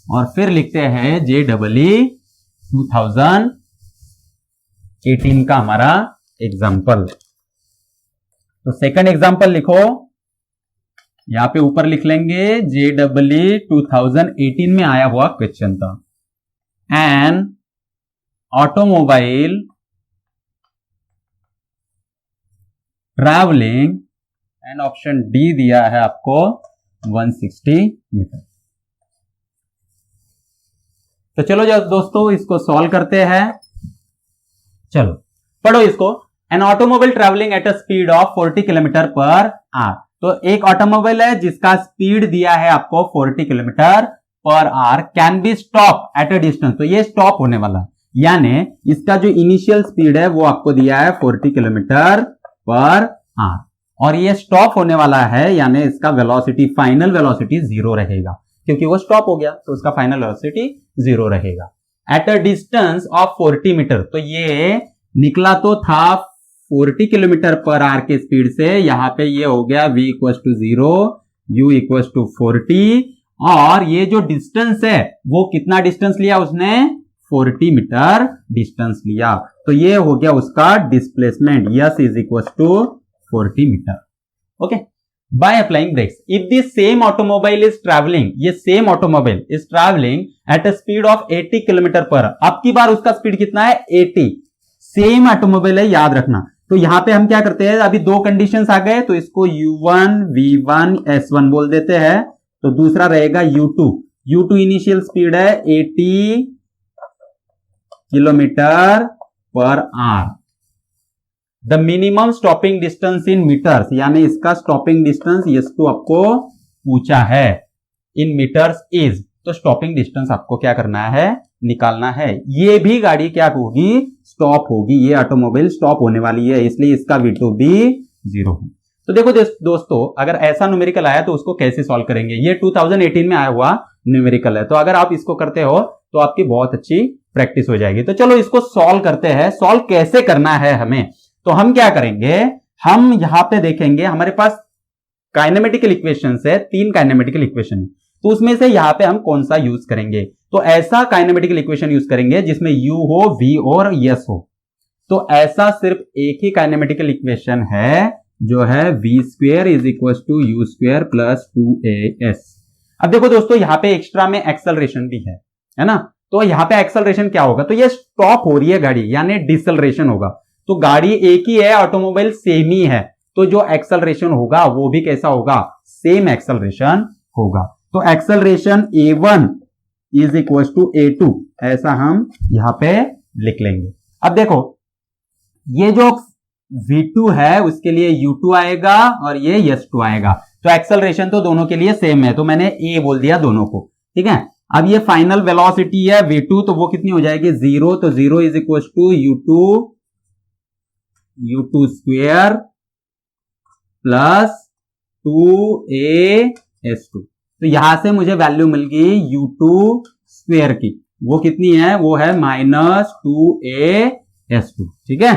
और फिर लिखते हैं JEE 2018 का हमारा एग्जांपल। तो सेकंड एग्जांपल लिखो, यहां पे ऊपर लिख लेंगे JEE 2018 में आया हुआ क्वेश्चन था। An automobile travelling and option D दिया है आपको 160 मीटर। तो चलो दोस्तों इसको सॉल्व करते हैं। चलो पढ़ो इसको। An automobile travelling at a speed of 40 kilometre per our. तो एक ऑटोमोबाइल है जिसका स्पीड दिया है आपको 40 kilometre per our, can be stop at a distance. तो ये स्टॉप होने वाला, यानी इसका जो इनिशियल स्पीड है वो आपको दिया है 40 किलोमीटर पर आवर और ये स्टॉप होने वाला है, यानी इसका वेलोसिटी फाइनल वेलोसिटी 0 रहेगा, क्योंकि वो स्टॉप हो गया तो उसका फाइनल वेलोसिटी 0 रहेगा at a distance of 40 metre. तो ये निकला तो था 40 किलोमीटर पर आवर के स्पीड से, यहां पे ये हो गया v = 0 u = 40 और ये जो डिस्टेंस है वो कितना डिस्टेंस लिया उसने 40 मीटर डिस्टेंस लिया। तो ये हो गया उसका displacement, s is equal to 40 metre. Okay, by applying brakes. If the same automobile is traveling, ये same automobile is traveling at a speed of 80 kilometre पर, अब की बार उसका स्पीड कितना है 80, सेम ऑटोमोबाइल है, याद रखना। तो यहां पे हम क्या करते हैं, अभी दो कंडीशंस आ गए, तो इसको U1 V1 S1 बोल देते हैं। तो दूसरा रहेगा U2, U2 इनिशियल स्पीड है 80 kilometre per hour. The minimum stopping distance in metres, यानी इसका स्टॉपिंग डिस्टेंस ये तो आपको पूछा है इन मीटर्स इज, तो स्टॉपिंग डिस्टेंस आपको क्या करना है, निकालना है। ये भी गाड़ी क्या होगी, स्टॉप होगी, ये ऑटोमोबाइल स्टॉप होने वाली है, इसलिए इसका V2 भी 0 है। तो देखो दोस्तों, अगर ऐसा न्यूमेरिकल आया तो उसको कैसे सॉल्व करेंगे, ये 2018 में आया हुआ न्यूमेरिकल है, तो अगर आप इसको करते हो तो आपकी बहुत अच्छी प्रैक्टिस हो जाएगी। तो चलो इसको सॉल्व करते हैं। सॉल्व कैसे करना है हमें, तो हम क्या करेंगे, हम यहां पे देखेंगे हमारे पास काइनेमेटिकल इक्वेशन है, 3 काइनेमेटिकल इक्वेशन है, तो उसमें से यहां पे हम कौन सा यूज करेंगे, तो ऐसा काइनेमेटिकल इक्वेशन यूज करेंगे जिसमें U हो, V और S हो। तो ऐसा सिर्फ एक ही काइनेमेटिकल इक्वेशन है जो है V² is equal to U² plus 2AS। अब देखो दोस्तों, यहां पे एक्स्ट्रा में एक्सेलरेशन भी है ना, तो यहां पे एक्सेलरेशन क्या होगा, तो ये स्टॉप हो रही है गाड़ी, यानी डिसेलरेशन होगा। तो गाड़ी एक ही है, ऑटोमोबाइल सेम ही है, तो जो एक्सेलरेशन होगा वो भी कैसा होगा, सेम एक्सेलरेशन होगा। तो acceleration A1 is equal to A2, ऐसा हम यहां पे लिख लेंगे। अब देखो, ये जो V2 है उसके लिए U2 आएगा और ये S2 आएगा, तो एक्सेलरेशन तो दोनों के लिए सेम है, तो मैंने A बोल दिया दोनों को, ठीक है। अब ये फाइनल वेलोसिटी है V2, तो वो कितनी हो जाएगी 0, तो 0 is equal to U2 square plus 2AS2। तो यहां से मुझे वैल्यू मिल गई U2 स्क्वेयर की, वो कितनी है, वो है -2AS2, ठीक है।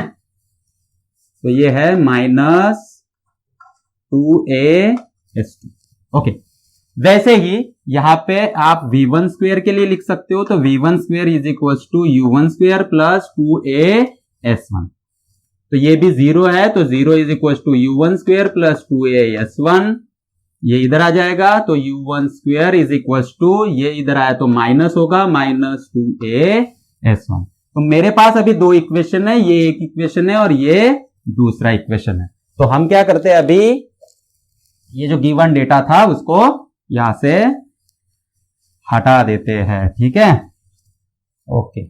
तो ये है -2AS2, ओके। वैसे ही यहां पे आप V1 स्क्वेयर के लिए लिख सकते हो, तो V1 square is equal to U1 square plus 2AS1। तो ये भी 0 है, तो 0 is equal to U1 square plus 2AS1, ये इधर आ जाएगा, तो U1 square is equal to, ये इधर आया तो माइनस होगा, -2AS1। तो मेरे पास अभी दो इक्वेशन है, ये एक इक्वेशन है और ये दूसरा इक्वेशन है। तो हम क्या करते हैं, अभी ये जो गिवन डेटा था उसको यहां से हटा देते हैं, ठीक है, ओके।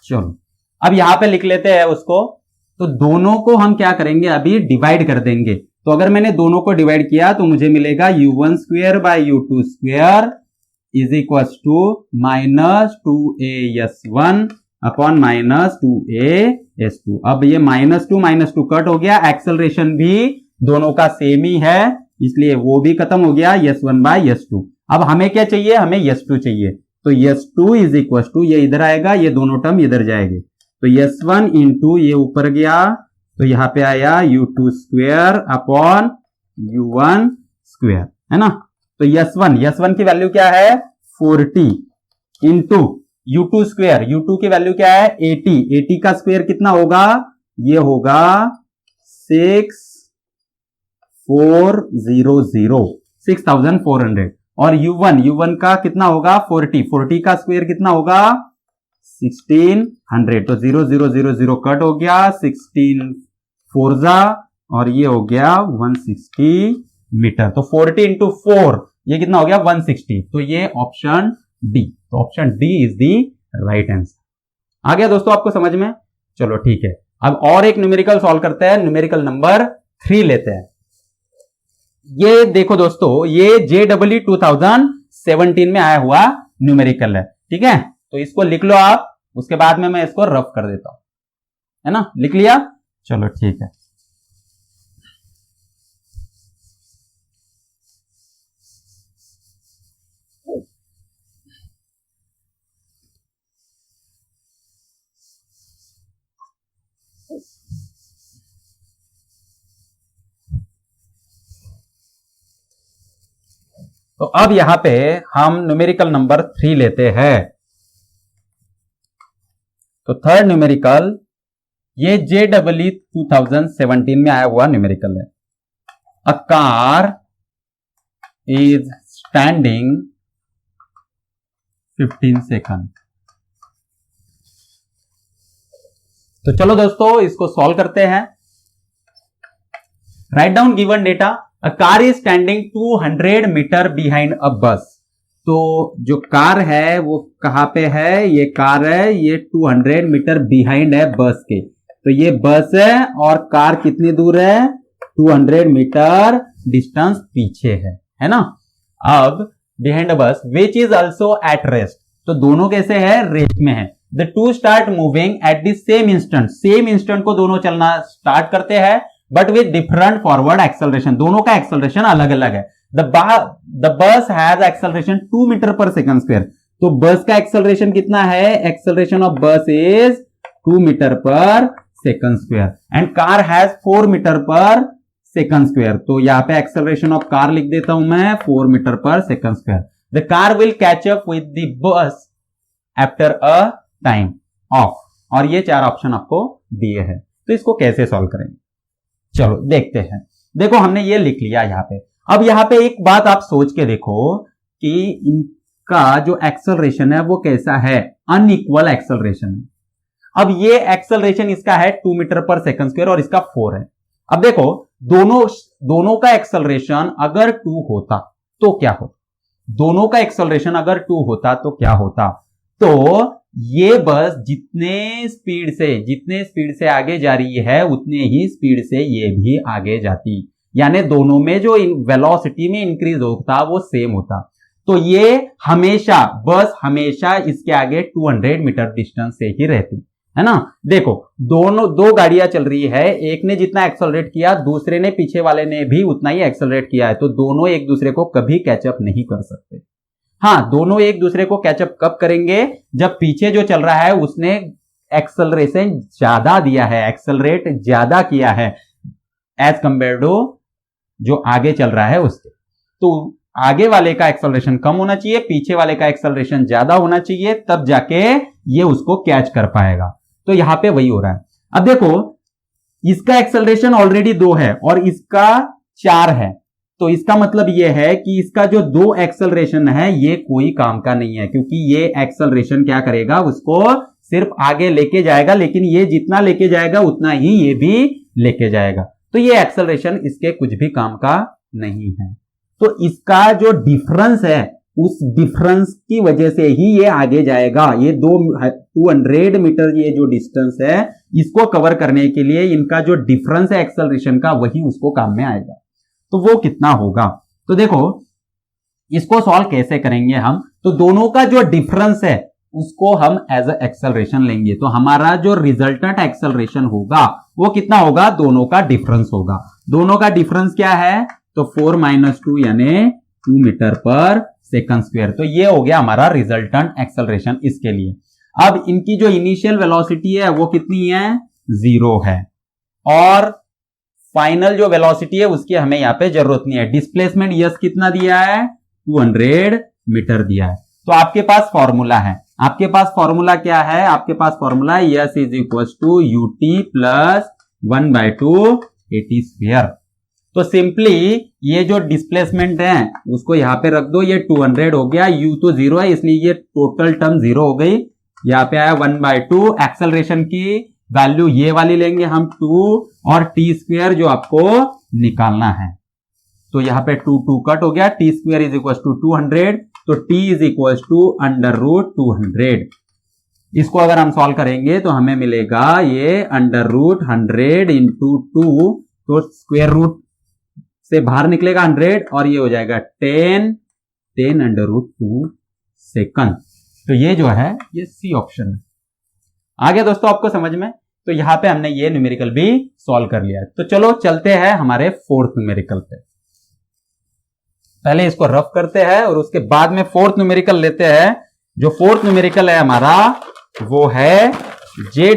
चलो अब यहां पे लिख लेते हैं उसको, तो दोनों को हम क्या करेंगे, अभी डिवाइड कर देंगे। तो अगर मैंने दोनों को डिवाइड किया तो मुझे मिलेगा U1 square by U2 square is equal to -2AS1 upon -2AS2। अब ये -2 कट हो गया, एक्सेलरेशन भी दोनों का सेम ही है, इसलिए वो भी खत्म हो गया, S1 बाय S2। अब हमें क्या चाहिए, हमें S2 चाहिए, तो S2 इज इक्वल टू, ये इधर आएगा, ये दोनों टर्म इधर जाएंगे, तो S1 इंटू ये ऊपर गया, तो यहां पे आया U2 square upon U1 square, है ना। तो S1 की वैल्यू क्या है 40 इंटू U2 स्क्वेयर, U2 की वैल्यू क्या है 80 का स्क्वेयर कितना होगा, ये होगा 6400, और U1 का कितना होगा 40 का स्क्वेयर कितना होगा 1600, तो 0000 कट हो गया, 16 4 और ये हो गया 160 मीटर, तो 40 इंटू 4 ये कितना हो गया 160, तो ये ऑप्शन डी, तो option D is the right answer. आ गया दोस्तों आपको समझ में, चलो ठीक है। अब और एक न्यूमेरिकल सॉल्व करते हैं, न्यूमेरिकल नंबर 3 लेते हैं। ये देखो दोस्तों, ये JEE 2017 में आया हुआ न्यूमेरिकल है, ठीक है, तो इसको लिख लो आप, उसके बाद में मैं इसको रफ कर देता हूं, है ना, लिख लिया, चलो ठीक है। तो अब यहां पे हम न्यूमेरिकल नंबर 3 लेते हैं। तो थर्ड न्यूमेरिकल, ये JEE 2017 में आया हुआ न्यूमेरिकल है। A car is standing 15 second. तो चलो दोस्तों इसको सॉल्व करते हैं। Right down given data, a car is standing 200 metre behind a bus. तो जो कार है वो कहां पे है, ये कार है, ये 200 मीटर बिहाइंड है बस के। तो ये बस है और कार कितनी दूर है, 200 मीटर डिस्टेंस पीछे है ना। अब behind bus which is also at rest, तो दोनों कैसे है, रेस्ट में है। The two start moving at the same instant, same instant को दोनों चलना स्टार्ट करते हैं but with different forward acceleration, दोनों का एक्सेलरेशन अलग अलग है। The bus has acceleration 2 metre per second square, तो बस का एक्सेलरेशन कितना है, acceleration of bus is 2 metre per second square and car has 4 metre per second square. तो यहां पे एक्सेलरेशन ऑफ कार लिख देता हूं मैं 4 metre per second square. The car will catch up with the bus after a time of, और ये 4 option आपको दिए हैं। तो इसको कैसे सॉल्व करेंगे, चलो देखते हैं। देखो हमने ये लिख लिया यहां पे। अब यहां पे एक बात आप सोच के देखो कि इनका जो एक्सेलरेशन है वो कैसा है, अनइक्वल एक्सेलरेशन है। अब ये एक्सेलरेशन इसका है 2 मीटर पर सेकंड स्क्वायर और इसका 4 है। अब देखो दोनों का एक्सेलरेशन अगर 2 होता तो क्या होता, दोनों का एक्सेलरेशन अगर 2 होता तो क्या होता, तो ये बस जितने स्पीड से आगे जा रही है उतने ही स्पीड से ये भी आगे जाती, यानी दोनों में जो वेलोसिटी में इंक्रीज होता वो सेम होता। तो ये हमेशा बस हमेशा इसके आगे 200 मीटर डिस्टेंस से ही रहती है ना। देखो दो गाड़ियां चल रही है, एक ने जितना एक्सेलरेट किया दूसरे ने, पीछे वाले ने भी उतना ही एक्सेलरेट किया है, तो दोनों एक दूसरे को कभी कैचअप नहीं कर सकते। हाँ, दोनों एक दूसरे को कैचअप कब करेंगे, जब पीछे जो चल रहा है उसने एक्सेलरेशन ज्यादा दिया है, एक्सेलरेट ज्यादा किया है एज कंपेयर टू जो आगे चल रहा है उसके। तो आगे वाले का एक्सेलरेशन कम होना चाहिए, पीछे वाले का एक्सेलरेशन ज्यादा होना चाहिए, तब जाके ये उसको कैच कर पाएगा। तो यहां पे वही हो रहा है। अब देखो इसका एक्सेलरेशन ऑलरेडी 2 है और इसका 4 है, तो इसका मतलब यह है कि इसका जो 2 एक्सेलरेशन है ये कोई काम का नहीं है, क्योंकि ये एक्सेलरेशन क्या करेगा, उसको सिर्फ आगे लेके जाएगा, लेकिन ये जितना लेके जाएगा उतना ही ये भी लेके जाएगा। तो ये एक्सेलरेशन इसके कुछ भी काम का नहीं है। तो इसका जो डिफरेंस है उस डिफरेंस की वजह से ही ये आगे जाएगा। ये 200 मीटर ये जो डिस्टेंस है इसको कवर करने के लिए इनका जो डिफरेंस है एक्सेलरेशन का वही उसको काम में आएगा। तो वो कितना होगा, तो देखो इसको सॉल्व कैसे करेंगे हम, तो दोनों का जो डिफरेंस है उसको हम एज अ एक्सेलरेशन लेंगे। तो हमारा जो रिजल्टेंट एक्सेलरेशन होगा वो कितना होगा, दोनों का डिफरेंस होगा। दोनों का डिफरेंस क्या है, तो 4 - 2 यानी 2 मीटर पर सेकंड स्क्वायर। तो ये हो गया हमारा रिजल्टेंट एक्सेलरेशन इसके लिए। अब इनकी जो इनिशियल वेलोसिटी है वो कितनी है, 0 है, और फाइनल जो वेलोसिटी है उसकी हमें यहां पे जरूरत नहीं है। डिस्प्लेसमेंट यस कितना दिया है, 200 मीटर दिया है। तो आपके पास फॉर्मूला है, आपके पास फॉर्मूला क्या है, आपके पास फॉर्मूला है s is equal to u t plus 1/2 a t square. तो सिंपली ये जो डिस्प्लेसमेंट है उसको यहां पे रख दो, ये 200 हो गया, u तो 0 है इसलिए ये टोटल टर्म 0 हो गई। यहां पे आया 1/2, एक्सेलरेशन की वैल्यू ये वाली लेंगे हम 2 और टी स्क्वायर जो आपको निकालना है। तो यहां पे 2 कट हो गया, t square is equal to 200, तो टी इज इक्वल टू √200। इसको अगर हम सॉल्व करेंगे तो हमें मिलेगा ये √100 इंटू 2, तो स्क्वायर रूट से बाहर निकलेगा 100 और ये हो जाएगा 10 √2 सेकंड। तो ये जो है ये सी ऑप्शन है। आ गया दोस्तों आपको समझ में। तो यहां पे हमने ये न्यूमेरिकल भी सॉल्व कर लिया है। तो चलो चलते हैं हमारे फोर्थ न्यूमेरिकल पे। पहले इसको रफ करते हैं और उसके बाद में फोर्थ न्यूमेरिकल लेते हैं। जो फोर्थ न्यूमेरिकल है हमारा वो है JEE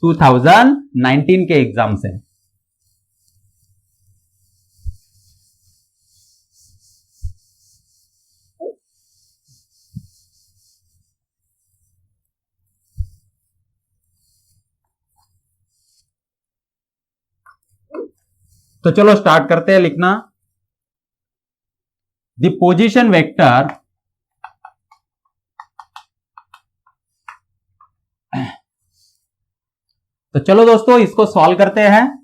2019 के एग्जाम से। तो तो चलो स्टार्ट करते हैं लिखना। द पोजीशन वेक्टर तो चलो दोस्तों इसको सॉल्व करते हैं।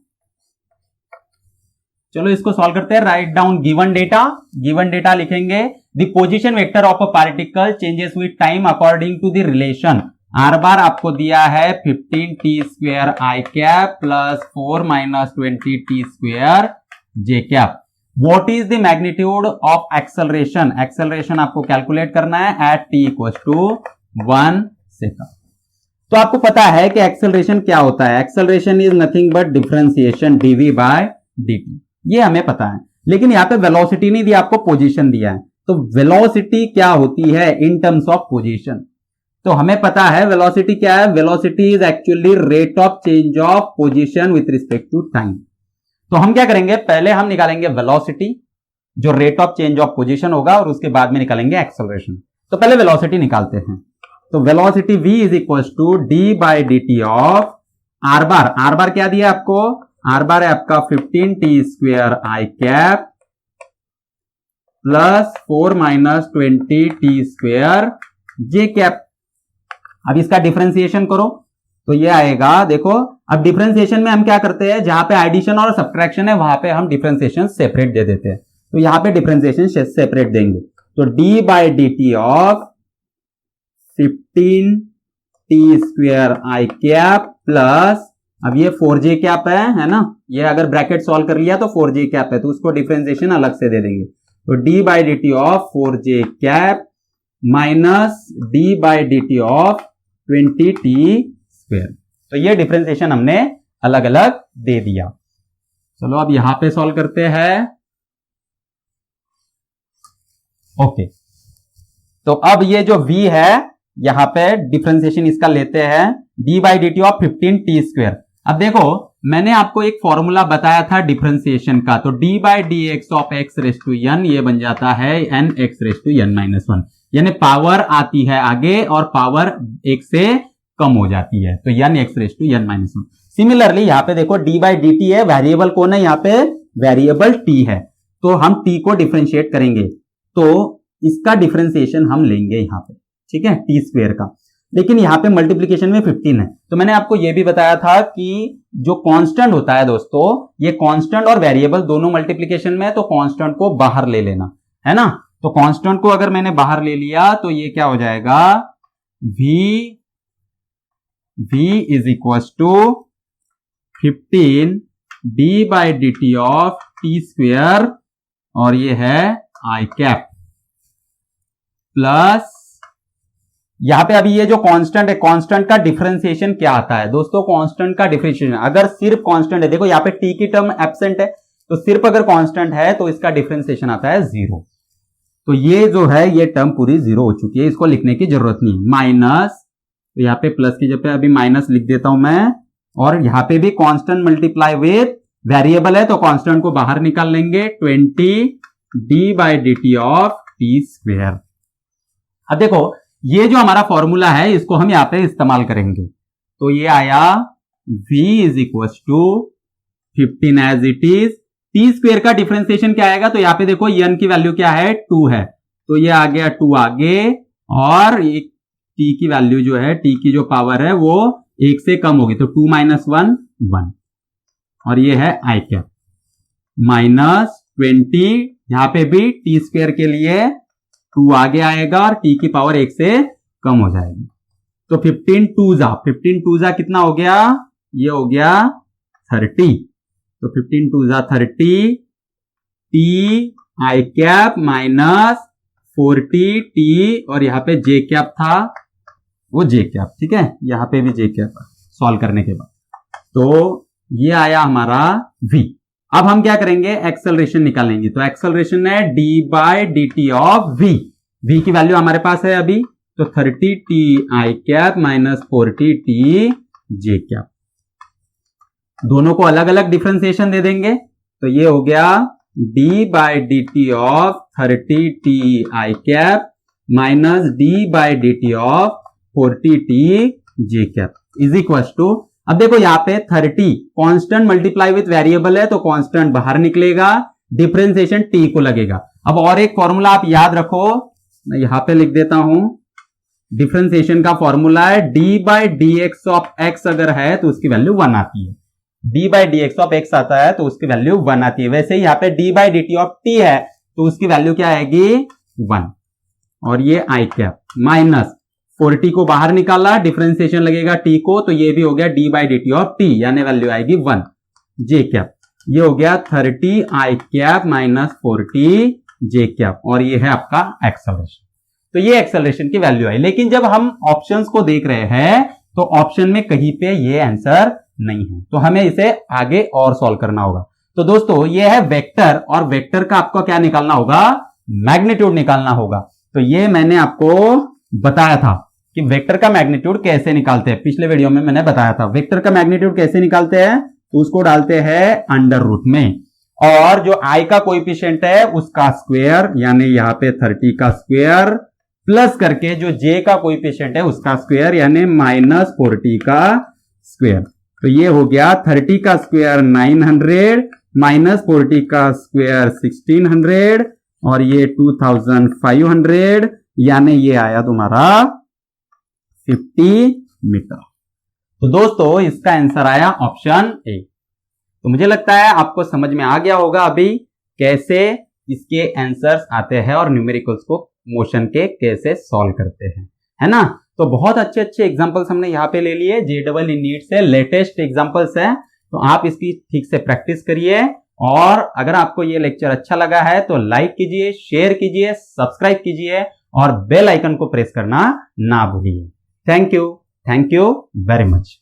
चलो इसको सॉल्व करते हैं। राइट डाउन गिवन डेटा लिखेंगे। The position vector of a particle changes with time according to the relation. R bar आपको दिया है 15t² i cap plus 4 - 20t² j cap. What is the magnitude of acceleration? Acceleration आपको calculate करना है eight t = 1 second. तो आपको पता है कि एक्सेलरेशन क्या होता है। Acceleration is nothing but differentiation dv/dt, ये हमें पता है। लेकिन यहां पे वेलोसिटी नहीं दिया, आपको पोजीशन दिया है। तो वेलोसिटी क्या होती है इन टर्म्स ऑफ पोजीशन? तो हमें पता है वेलोसिटी क्या है। Velocity is actually rate of change of position with respect to time. तो हम क्या करेंगे, पहले हम निकालेंगे वेलोसिटी जो rate of change of position होगा, और उसके बाद में निकालेंगे एक्सेलरेशन। तो पहले वेलोसिटी निकालते हैं। तो velocity v = d/dt of are bar. Are बार क्या दिया आपको? आर बार है आपका 15t² i cap plus 4 - 20t² j cap. अब इसका डिफरेंशिएशन करो तो ये आएगा। देखो अब डिफरेंशिएशन में हम क्या करते हैं, जहां पे एडिशन और सब्ट्रैक्शन है वहां पे हम डिफरेंशिएशन सेपरेट दे देते हैं। तो यहां पे डिफरेंशिएशन सेपरेट देंगे। तो d/dt of 15t² i cap plus, अब ये 4j कैप है ना, ये अगर ब्रैकेट सॉल्व कर लिया तो 4j कैप है, तो उसको डिफरेंशिएशन अलग से दे देंगे। तो d/dt of 4j cap minus d/dt of 20t²। तो ये डिफरेंशिएशन हमने अलग अलग दे दिया। चलो अब यहां पे सॉल्व करते हैं। ओके, तो अब ये जो v है यहां पे डिफरेंशिएशन इसका लेते हैं d/dt ऑफ 15t²। अब देखो मैंने आपको एक फॉर्मूला बताया था डिफरेंशिएशन का। तो d/dx ऑफ x⁻n ये बन जाता है nx⁻n-1, यानी पावर आती है आगे और पावर 1 से कम हो जाती है, तो nx⁻n-1। सिमिलरली यहां पे देखो d/dt है, वेरिएबल कौन है यहाँ पे? वेरिएबल t है। तो हम t को डिफरेंशिएट करेंगे, तो इसका डिफरेंशिएशन हम लेंगे यहां पे, ठीक है, t² का। लेकिन यहां पे मल्टीप्लीकेशन में 15 है। तो मैंने आपको यह भी बताया था कि जो कांस्टेंट होता है दोस्तों, ये कांस्टेंट और वेरिएबल दोनों मल्टीप्लीकेशन में है, तो कांस्टेंट को बाहर ले लेना है ना। तो कांस्टेंट को अगर मैंने बाहर ले लिया तो ये क्या हो जाएगा, v = 15 d/dt ऑफ t², और ये है आई कैप प्लस, यहां पे अभी ये जो कांस्टेंट है, कांस्टेंट का डिफरेंशिएशन क्या आता है दोस्तों? कांस्टेंट का डिफरेंशिएशन अगर सिर्फ कांस्टेंट है, देखो यहां पे t की टर्म एब्सेंट है, तो सिर्फ अगर कांस्टेंट है तो इसका डिफरेंशिएशन आता है 0। तो ये जो है ये टर्म पूरी 0 हो चुकी है, इसको लिखने की जरूरत नहीं। माइनस, तो यहाँ पे प्लस की जगह पे अभी माइनस लिख देता हूं मैं, और यहां पे भी कांस्टेंट मल्टीप्लाई विद वेरिएबल है तो कांस्टेंट को बाहर निकाल लेंगे, 20 d/dt ऑफ t²। अब देखो ये जो हमारा फॉर्मूला है इसको हम यहां पे इस्तेमाल करेंगे। तो ये आया v = 15 as it is. t² का डिफरेंशिएशन क्या आएगा? तो यहां पे देखो n की वैल्यू क्या है? 2 है, तो ये आ गया 2 आगे, और एक t की वैल्यू जो है, t की जो पावर है वो 1 से कम होगी, तो 2 - 1 1, और ये है आई कैप माइनस 20। यहां पे भी t² के लिए 2 आगे आएगा और t की पावर 1 से कम हो जाएगी। तो 15 2 जा कितना हो गया? ये हो गया 30। तो 15 2 जा 30, t आई कैप माइनस 40t, और यहां पे j कैप था, वो j कैप, ठीक है, यहां पे भी j कैप सॉल्व करने के बाद। तो ये आया हमारा v। अब हम क्या करेंगे, एक्सेलरेशन निकालेंगे। तो एक्सेलरेशन है d/dt ऑफ v। v की वैल्यू हमारे पास है अभी, तो 30t i cap minus 40t j cap. दोनों को अलग अलग डिफरेंशिएशन दे देंगे, तो ये हो गया d/dt of 30t i cap minus d/dt of 40t j cap is equal to, अब देखो यहाँ पे 30 कांस्टेंट मल्टीप्लाई विथ वेरिएबल है तो कांस्टेंट बाहर निकलेगा, डिफरेंशिएशन t को लगेगा। अब और एक फॉर्मूला आप याद रखो, मैं यहां पे लिख देता हूं। डिफरेंशिएशन का फॉर्मूला है d by D x of x अगर है तो उसकी वैल्यू 1 आती है। d by D x of x आता है तो उसकी वैल्यू 1 आती है। वैसे ही यहाँ पे d by D T of t है तो उसकी वैल्यू क्या आएगी 1। और ये आई कैप माइनस 40 को बाहर निकाला, डिफरेंशिएशन लगेगा t को तो ये भी हो गया d by D T of t, यानी वैल्यू आएगी 1 जे कैप। ये हो गया 30 आई कैप माइनस 40 जे कैप, और ये है आपका एक्सेलरेशन। तो ये एक्सेलरेशन की वैल्यू आई। लेकिन जब हम ऑप्शंस को देख रहे हैं तो ऑप्शन में कहीं पे ये आंसर नहीं है, तो हमें इसे आगे और सॉल्व करना होगा। तो दोस्तों ये है वेक्टर, और वेक्टर का आपको क्या निकालना होगा, मैग्नीट्यूड निकालना होगा। तो ये मैंने आपको बताया था कि वेक्टर का मैग्नीट्यूड कैसे निकालते हैं, पिछले वीडियो में मैंने बताया था। वेक्टर का मैग्नीट्यूड कैसे निकालते हैं, तो उसको डालते हैं अंडर रूट में, और जो i का कोएफिशिएंट है उसका स्क्वायर, यानी यहाँ पे 30 का स्क्वायर, प्लस करके जो j का कोएफिशिएंट है उसका स्क्वायर, यानी माइनस 40 का स्क्वायर। तो ये हो गया 30 का स्क्वायर 900 माइनस 40 का स्क्वायर 1600, और ये 2500, यानी ये आया तुम्हारा 50 मीटर। तो दोस्तों इसका आंसर आया ऑप्शन ए। तो मुझे लगता है आपको समझ में आ गया होगा अभी कैसे इसके आंसर्स आते हैं और न्यूमेरिकल्स को मोशन के कैसे सॉल्व करते हैं, है ना। तो बहुत अच्छे अच्छे एग्जांपल्स हमने यहाँ पे ले लिए, JEE नीट से लेटेस्ट एग्जांपल्स हैं। तो आप इसकी ठीक से प्रैक्टिस करिए, और अगर आपको ये लेक्चर अच्छा लगा है तो लाइक कीजिए, शेयर कीजिए, सब्सक्राइब कीजिए, और बेल आइकन को प्रेस करना ना भूलिए। Thank you very much.